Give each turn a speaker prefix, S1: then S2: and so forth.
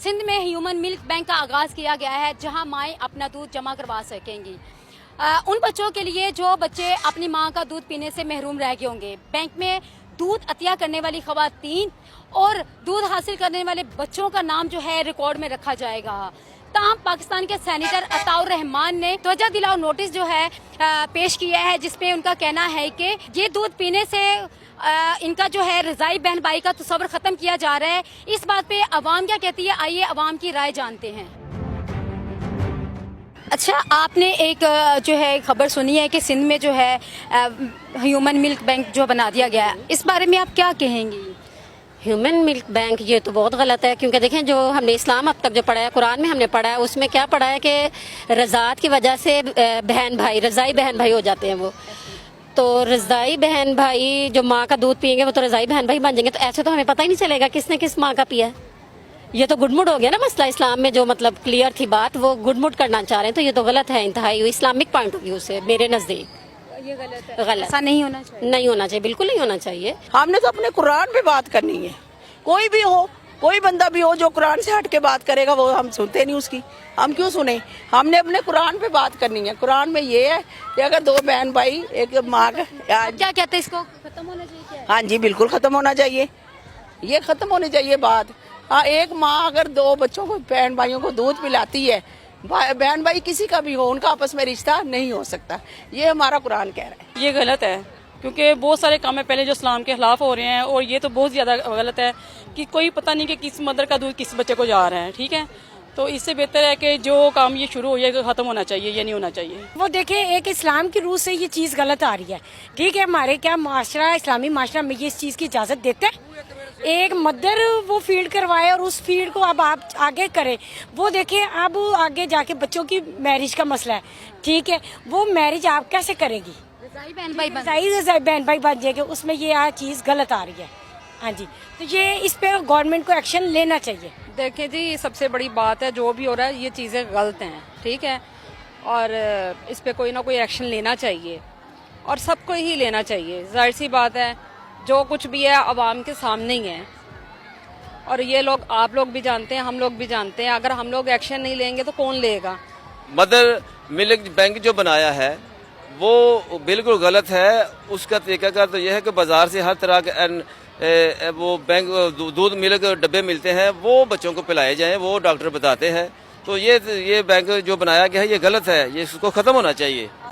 S1: सिंध में human milk bank का आगाज़ किया गया है, जहां माएँ अपना दूध जमा करवा सकेंगी। उन बच्चों के लिए जो बच्चे अपनी मां का दूध पीने से महरूम रह गए होंगे। बैंक में दूध अतिया करने वाली खवातीन और दूध हासिल करने वाले बच्चों का नाम जो है रिकॉर्ड में रखा जाएगा। ताहम पाकिस्तान के सेनेटर अताउर रहमान ने त्वचा दिलाओ नोटिस जो है पेश किया है, जिसमें उनका कहना है कि ये दूध पीने से इनका जो है रज़ाई बहन भाई का तस्वर ख़त्म किया जा रहा है। इस बात पे अवाम क्या कहती है, आइए अवाम की राय जानते हैं। अच्छा, आपने एक जो है खबर सुनी है कि सिंध में जो है ह्यूमन मिल्क बैंक जो बना दिया गया है, इस बारे में आप क्या कहेंगी?
S2: ह्यूमन मिल्क बैंक ये तो बहुत गलत है, क्योंकि देखें जो हमने इस्लाम अब तक जो पढ़ा है, कुरान में हमने पढ़ा है, उसमें क्या पढ़ा है कि रज़ात की वजह से बहन भाई, रज़ाई बहन भाई हो जाते हैं वो। तो रज़ाई बहन भाई जो माँ का दूध पियेंगे वो तो रज़ाई बहन भाई बन जाएंगे। तो ऐसे तो हमें पता ही नहीं चलेगा किसने किस माँ का पिया है। ये तो गुडमुड हो गया ना मसला। इस्लाम में जो मतलब क्लियर थी बात, वो गुडमुड करना चाह रहे हैं, तो ये तो गलत है इंतहाई इस्लामिक पॉइंट ऑफ व्यू से मेरे नज़दीक।
S1: ये गलत है,
S2: गलत,
S1: ऐसा नहीं होना चाहिए।
S2: नहीं होना चाहिए, बिल्कुल नहीं होना चाहिए।
S3: हमने तो अपने कुरान पे बात करनी है। कोई भी हो, कोई बंदा भी हो जो कुरान से हट के बात करेगा, वो हम सुनते नहीं उसकी। हम क्यों सुने? हमने अपने कुरान पे बात करनी है। कुरान में ये है कि अगर दो बहन भाई एक माँ का,
S1: क्या कहते हैं, इसको खत्म होना चाहिए क्या?
S3: हाँ जी बिल्कुल खत्म होना चाहिए, ये खत्म होनी चाहिए बात। हाँ, एक माँ अगर दो बच्चों को, बहन भाइयों को दूध पिलाती है, बहन भाई किसी का भी हो, उनका आपस में रिश्ता नहीं हो सकता। ये हमारा कुरान कह रहा है।
S4: ये गलत है, क्योंकि बहुत सारे काम है पहले जो इस्लाम के खिलाफ हो रहे हैं, और ये तो बहुत ज़्यादा गलत है कि कोई पता नहीं कि किस मदर का दूध किस बच्चे को जा रहा है। ठीक है, तो इससे बेहतर है कि जो काम ये शुरू हो जाए खत्म होना चाहिए, ये नहीं होना चाहिए।
S5: वो देखें, एक इस्लाम की रूह से ये चीज़ गलत आ रही है। ठीक है, हमारे क्या माशरा, इस्लामी माशरा में ये इस चीज़ की इजाज़त देता है? एक मदर वो फील्ड करवाए और उस फील्ड को अब आप आगे करें। वो देखें, अब आगे जाके बच्चों की मैरिज का मसला है। ठीक है, वो मैरिज आप कैसे करेगी?
S1: रज़ाई बहन भाई
S5: बहन भाई बन जाएंगे, उसमें ये चीज़ गलत आ रही है। हाँ जी, तो ये इस पे गवर्नमेंट को एक्शन लेना चाहिए।
S6: देखिए जी, सबसे बड़ी बात है जो भी हो रहा है ये चीज़ें गलत हैं। ठीक है, और इस पे कोई ना कोई एक्शन लेना चाहिए और सबको ही लेना चाहिए। जाहिर सी बात है, जो कुछ भी है आवाम के सामने ही है, और ये लोग, आप लोग भी जानते हैं, हम लोग भी जानते हैं। अगर हम लोग एक्शन नहीं लेंगे तो कौन लेगा?
S7: मदर मिल्क बैंक जो बनाया है वो बिल्कुल गलत है। उसका तरीकाकार तो यह है कि बाजार से हर तरह के वो बैंक दूध मिल्क डब्बे मिलते हैं, वो बच्चों को पिलाए जाएं, वो डॉक्टर बताते हैं। तो ये बैंक जो बनाया गया है ये गलत है, ये इसको ख़त्म होना चाहिए।